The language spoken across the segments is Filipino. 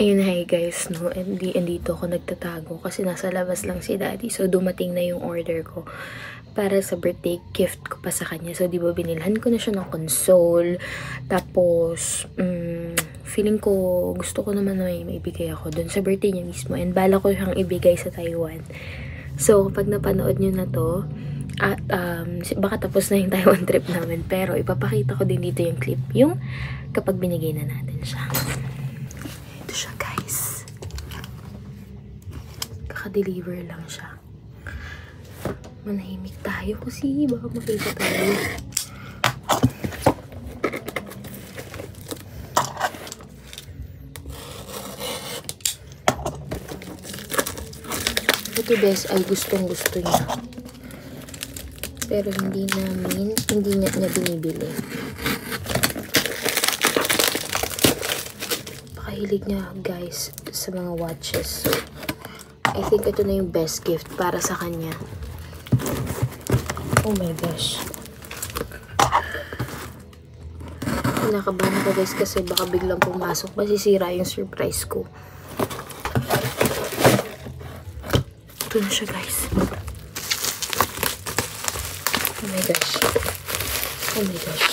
Ayun, hi guys, no? Andito ako nagtatago kasi nasa labas lang si daddy. So, dumating na yung order ko para sa birthday gift ko pa sa kanya. So, di ba binilhan ko na siya ng console. Tapos, feeling ko, gusto ko naman na may ibigay ako dun sa birthday niya mismo. And bala ko siyang ibigay sa Taiwan. So, kapag napanood nyo na to, at baka tapos na yung Taiwan trip namin. Pero, ipapakita ko din dito yung clip. Yung kapag binigay na natin siya. Ito siya, guys. Kaka-deliver lang siya. Manahimik tayo kasi baka makita tayo. Ito, bes, ay gustong-gusto niya. Pero hindi niya binibili. Hilig niya, guys, sa mga watches. So, I think ito na yung best gift para sa kanya. Oh my gosh. Kinakabahan ako, guys, kasi baka biglang pumasok. Masisira yung surprise ko. Ito na siya, guys. Oh my gosh. Oh my gosh.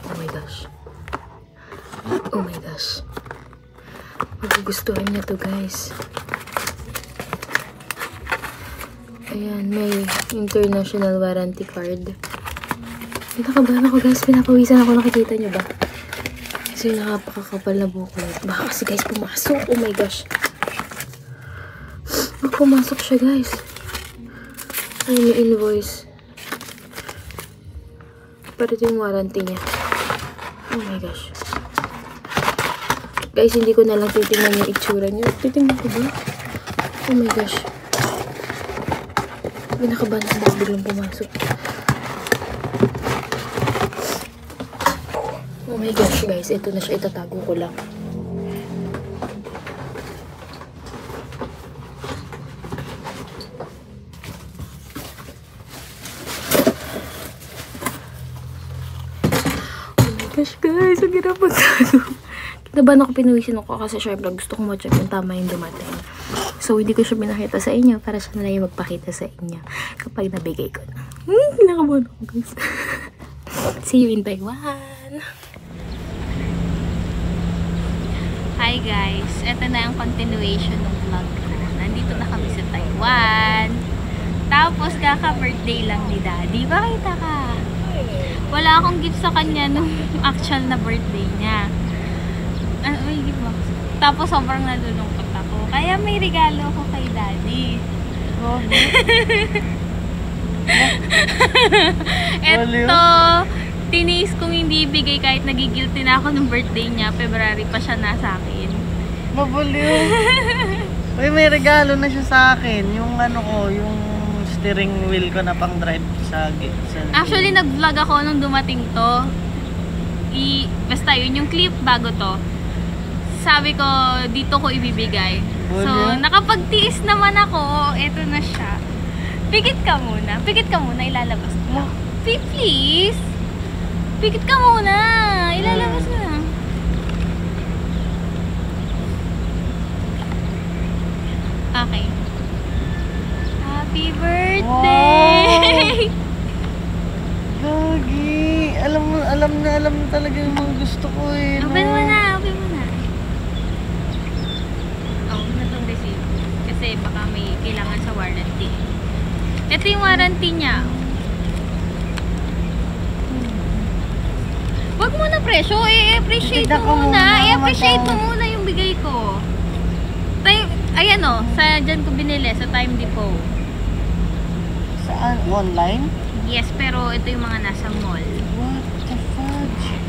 Oh my gosh. Oh my gosh. Magugustuhan niya to, guys. Ayan, may international warranty card. Pinakabahan ako, guys. Pinapawisan ako. Nakikita niyo ba? Kasi nakapakakapal na bukulit. Baka kasi, guys, pumasok. Oh my gosh. Baka pumasok siya, guys. Ay, may invoice. Pero ito yung warranty niya. Oh my gosh. Guys, hindi ko na lang titingnan yung itsura niyo. Titingnan ko ba? Oh my gosh. Pinakabahan ako biglang pumasok. Oh my gosh, guys. Ito na siya. Itatago ko lang. Oh my gosh, guys. Ang hirap magtago. Naban ako, pinuwisin ako kasi syempre gusto kong ma-check yung tama yung dumating. So, hindi ko siya binakita sa inyo para siya na lang yung magpakita sa inyo kapag nabigay ko na. Kinakabahan ako, guys. See you in Taiwan! Hi guys! Ito na yung continuation ng vlog ko. Nandito na kami sa Taiwan. Tapos, kaka-birthday lang ni Daddy. Bakita ka? Wala akong gift sa kanya nung actual na birthday niya. Tapos sobrang nalulungkot ako. Kaya may regalo ako kay Daddy. Eto, tiniis kong hindi ibigay kahit nagigilty na ako ng birthday niya. February pa siya nasa akin. Mabaliw. Uy, may regalo na siya sa akin. Yung ano ko, yung steering wheel ko na pang drive sa Actually, nag-vlog ako nung dumating to. Basta yun yung clip bago to. Sabi ko, dito ko ibibigay. So, nakapagtiis naman ako. Eto na siya. Pikit ka muna. Pikit ka muna. Ilalabas ko. Please. Pikit ka muna. Ilalabas ko na. Okay. Happy birthday! Wow. Gagi. Alam na talaga yung mga gusto ko eh. Open mo na. Open mo na. Kasi baka may kailangan sa warranty. Ito yung warranty niya. Wag mo na presyo. I-appreciate mo muna. I-appreciate mo muna yung bigay ko. Ayan o. Dyan ko binili. Sa Time Depot. Saan? Online? Yes, pero ito yung mga nasa mall. What the fudge?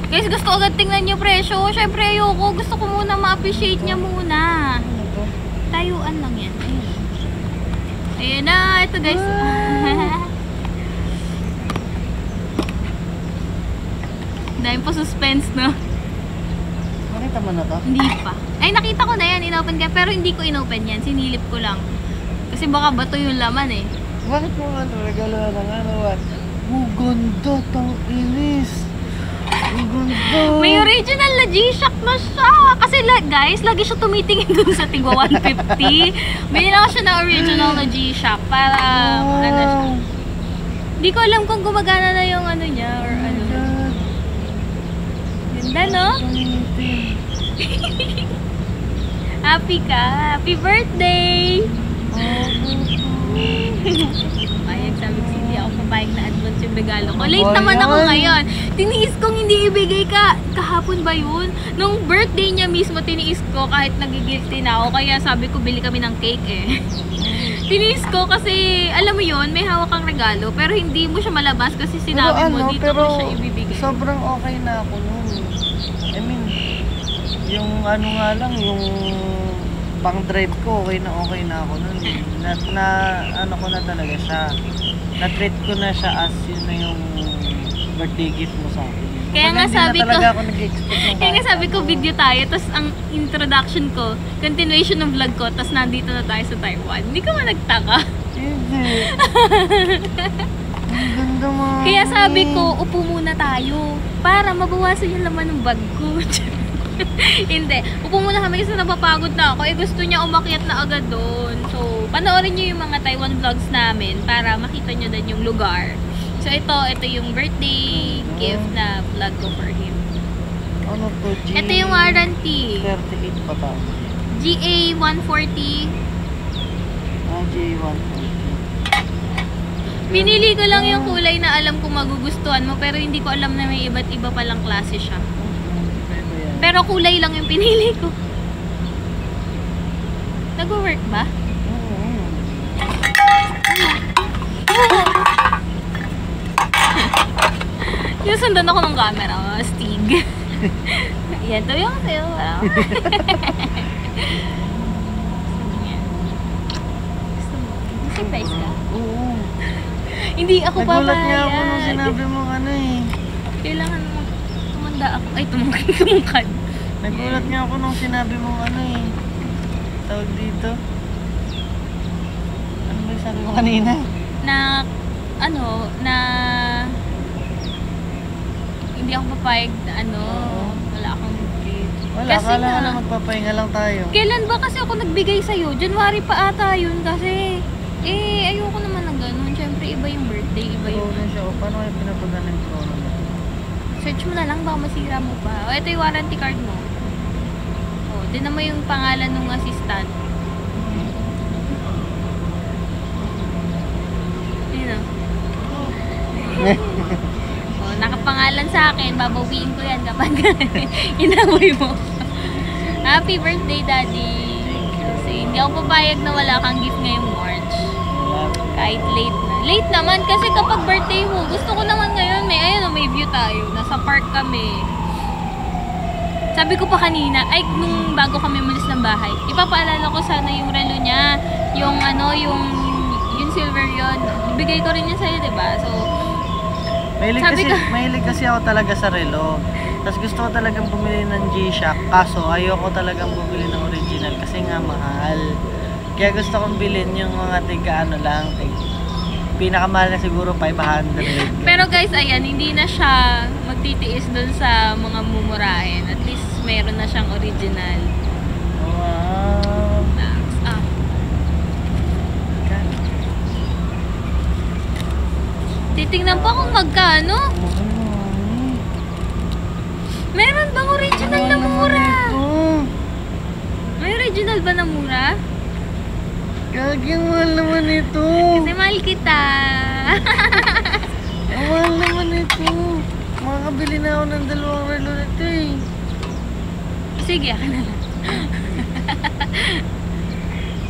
Guys, gusto agad tingnan niyo presyo. Syempre ayoko. Gusto ko muna ma-appreciate niya muna. Tayuan lang yan. Ayun na. Ito guys. Dahil pa suspense na. Nakita mo na to? Hindi pa. Ay, nakita ko na yan. Inopen ka. Pero hindi ko inopen yan. Sinilip ko lang. Kasi baka bato yung laman eh. Bakit mo ano? Regalo na ng ano? Oh, ganda. Tang inis. Ang Original na G-Shock na siya. Kasi guys, lagi siya tumitingin dun sa tigwa 150. Binila ko siya na original na G-Shock para ano siya. Hindi ko alam kung gumagana na yung ano niya or ano. Ganda, no? Happy ka. Happy birthday! Ayan, sabi ko, hindi ako papayag na advance yung regalo ko. Late naman ako ngayon. Tiniis kong hindi ibigay ka. Kahapon ba yun? Nung birthday niya mismo, tiniis ko kahit nagigilty na ako. Kaya sabi ko, bili kami ng cake eh. Tiniis ko kasi, alam mo yun, may hawak kang regalo. Pero hindi mo siya malabas kasi sinabi mo, dito ko siya ibibigay. Sobrang okay na ako nun. I mean, yung ano nga lang, yung pang drive ko, okay na ako nun. Ano ko na talaga siya. Na-treat ko na siya as yun na yung birthday gift mo sa akin. Kaya nga sabi ko, kaya nga sabi ko video tayo, tapos ang introduction ko, continuation ng vlog ko, tapos nandito na tayo sa Taiwan. Hindi ka man nagtaka. Hindi. Ang ganda mo. Kaya sabi ko, upo muna tayo para mabawasan yung laman ng bag ko. Hindi. Upo muna kami kasi napapagod na ako. Gusto niya umakyat na agad doon. So, panoorin niyo yung mga Taiwan vlogs namin para makita niyo din yung lugar. So, ito yung birthday gift na vlog ko for him. Ano to? Ito yung warranty. 38 pa tayo. GA140. GA140. Pinili ko lang yung kulay na alam ko magugustuhan mo, pero hindi ko alam na may iba't iba palang klase siya. Pero kulay lang yung pinili ko. Nag-work ba? Yung sundan ako ng camera, Stig. Yan, to yung sa'yo. Gusto mo? Surprise ka? Oo. Hindi ako papayag. Nagulat niya ako nung sinabi mo ano eh. Kailangan mo tumanda ako. Ay, tumungkad. Nagulat niya ako nung sinabi mo ano eh. Tawag dito. Ano ba yung sabi mo kanina? Na hindi ako papayag na wala akong gift. Wala, kasi akala ko na magpapahinga lang tayo. Kailan ba kasi ako nagbigay sa'yo? January pa ata yun kasi ayoko naman ng ganun. Siyempre iba yung birthday, iba yung... Oo na siya. Paano kayo pinapagana yung corona na? Search mo na lang, baka masira mo pa. O, ito yung warranty card mo. O, din naman yung pangalan ng assistant. Yun o. Nakapangalan sa akin, babawiin ko yan kapag inamoy mo. Happy birthday, Daddy! Kasi hindi ako papayag na wala kang gift ngayong March. Kahit late na. Late naman kasi kapag birthday mo, gusto ko naman ngayon, may view tayo. Nasa park kami. Sabi ko pa kanina, nung bago kami umalis ng bahay, ipapaalala ko sana yung relo niya. Yung yung silver yon. Ibigay ko rin yan sa'yo, diba? So, Mahilig kasi ako talaga sa relo. Tapos gusto ko talagang bumili ng G-Shock. Kaso ayoko talagang bumili ng original kasi nga mahal. Kaya gusto kong bilhin yung mga pinakamahal na siguro 500. Pero guys, ayan, hindi na siya magtitiis dun sa mga mumurahin. At least meron na siyang original. Wow. Titingnan pa kung magkano. Meron bang original na mura? May original ba na mura? Gagi, mahal naman ito. Kasi mahal kita. Mahal naman ito. Makakabili na ako ng 2 relo nito eh. Sige, akin na lang.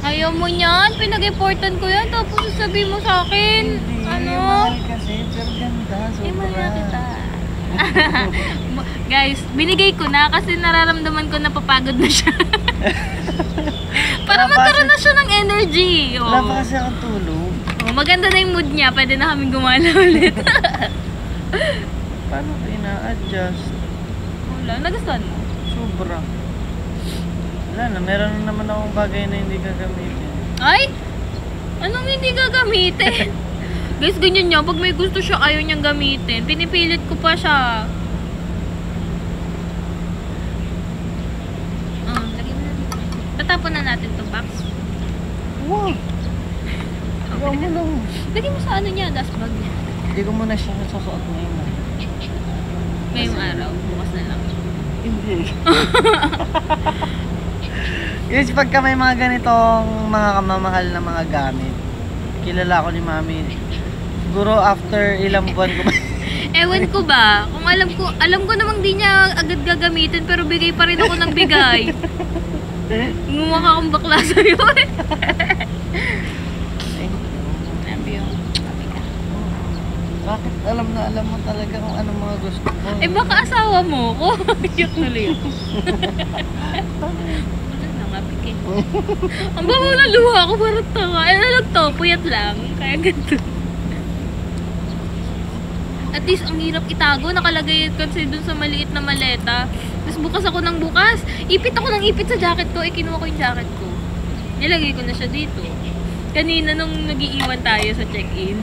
Ayaw mo niyan. Pinag-importan ko yan. Tapos sasabihin mo sa akin. Hindi, mahal kasi. Pero ganda. Sobra. Mahal kita. Guys, binigay ko na kasi nararamdaman ko na papagod na siya. Para magkaroon na siya ng energy. Wala pa kasi akong tulog. Maganda na yung mood niya. Pwede na kaming gumala ulit. Paano ko ina-adjust? Wala. Nagustuhan mo? Sobra. Wala na. Meron na naman akong bagay na hindi gagamitin. Ay! Anong hindi gagamitin? Guys, ganyan niya. Pag may gusto siya, ayaw niyang gamitin. Pinipilit ko pa siya. Tatapon na natin to box. Wow! Ikaw mo lang. Lagyan mo sa ano niya, dust bag niya. Hindi ko muna siya nasusuot ngayon. Ngayong araw, bukas na lang. Hindi. Guys, pagka may mga ganitong mga kamamahal na mga gamit, kilala ko ni Mami. Siguro after ilang buwan ko Ewan ko ba, kung alam ko namang di niya agad gagamitin pero bigay pa rin ako ng bigay. Gumawa ka akong bakla sa'yo eh. Sabi yung, sabi ka. Bakit alam mo talaga kung anong mga gusto mo? Eh baka asawa mo ko. Iyok tuloy ako. Wala na nga, pike. Ang babaw na luha ko, parang tanga. Eh nalang to, puyat lang. Kaya ganito. At least, ang hirap itago. Nakalagay kasi dun sa maliit na maleta. Tapos bukas ako ng bukas. Ipit ako ng ipit sa jacket ko. Eh, kinuha ko yung jacket ko. Nilagay ko na siya dito. Kanina nung nag-iiwan tayo sa check-in,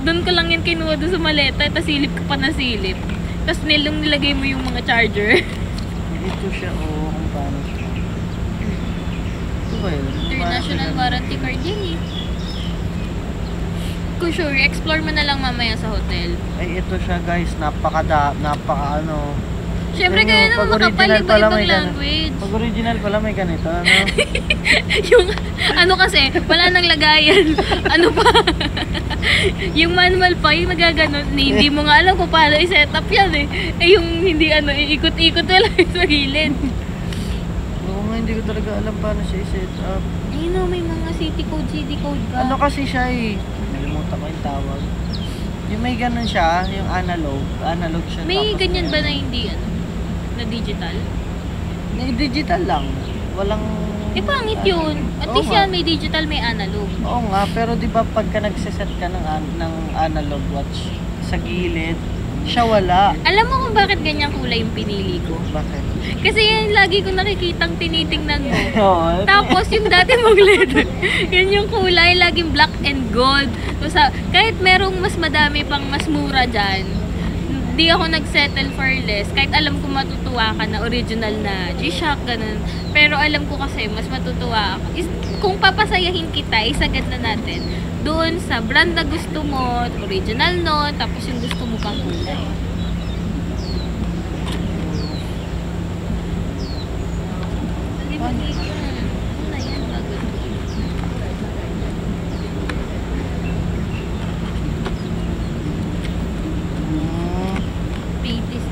doon ko lang yan kinuha dun sa maleta. Tapos silip ko pa na silip. Tapos nilagay mo yung mga charger. Ito siya, kung paano siya. Ito ba yun? International warranty card yan eh. Kung sure, explore mo na lang mamaya sa hotel. Ay, ito siya guys, napaka ano. Siyempre Yun kaya yung naman pag makapal original pala iba-ibang may language. Pag original pala may ganito, ano? Yung, ano kasi, wala nang lagayan. Ano pa? Yung manual pa, yung nagaganon, hindi mo nga alam kung paano i-set up yan eh. Eh yung hindi ano, iikot-ikot na lang sa gilid. Oo nga, hindi ko talaga alam paano siya i-set up. Ayun o, may mga city code, CD code ba? Ano kasi siya eh? Nalimutan ko yung tawag. Yung may ganun siya, yung analog siya. May tapos ganyan ba na hindi ano, na digital? Digital lang. Walang... Eh pangit yun. At Oo least nga. yan, may digital, may analog. Oo nga, pero di ba pagka nagsiset ka ng analog watch sa gilid, siya wala. Alam mo kung bakit ganyang kulay yung pinili ko? Bakit? Kasi yan lagi ko nakikitang tinitingnan mo. Oo. Tapos yung dati mong leather, yan yung kulay, laging black and gold. So, kahit merong mas madami pang mas mura dyan, di ako nagsettle for less. Kahit alam ko matutuwa ka na original na G-Shock, ganun. Pero alam ko kasi mas matutuwa ako. Kung papasayahin kita, isagad na natin doon sa brand na gusto mo, original no, tapos yung gusto mo pang kulay.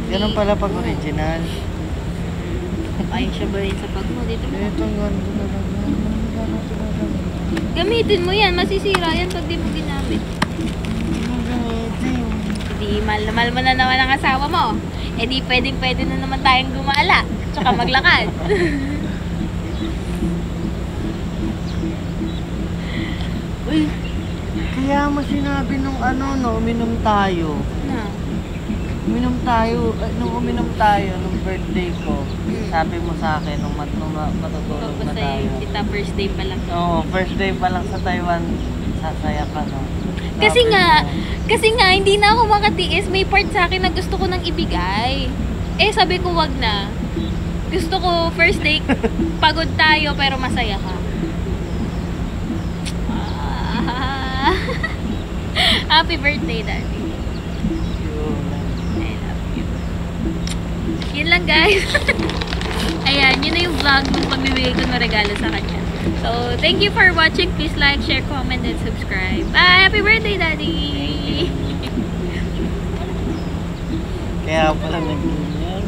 Ganun pala pag original. Ayun siya ba rin sa pag mo? Dito mo. Ito ang ganda na lang. Gamitin mo yan. Masisira yan pag di mo ginamit. Di mahal na mahal mo na naman ang asawa mo. Eh di pwede na naman tayong gumala. Tsaka maglakad. Uy, kaya mo sinabi nung uminom tayo. Na. Nung uminom tayo, nung birthday ko, sabi mo sa akin, nung matutulog na tayo. Papasayin kita first day pa lang. Oo, first day pa lang sa Taiwan, sasaya ka, no? Kasi nga, hindi na ako makatiis. May part sa akin na gusto ko nang ibigay. Eh, sabi ko wag na. Gusto ko first day, pagod tayo pero masaya ka. Ah. Happy birthday, Daddy. I love you. Yun lang, guys. Ayan, yun na yung vlog ng pagbibigay ko ng regalo sa kanya. So, thank you for watching. Please like, share, comment, and subscribe. Bye! Happy birthday, Daddy! Kaya pala nag-ganyan.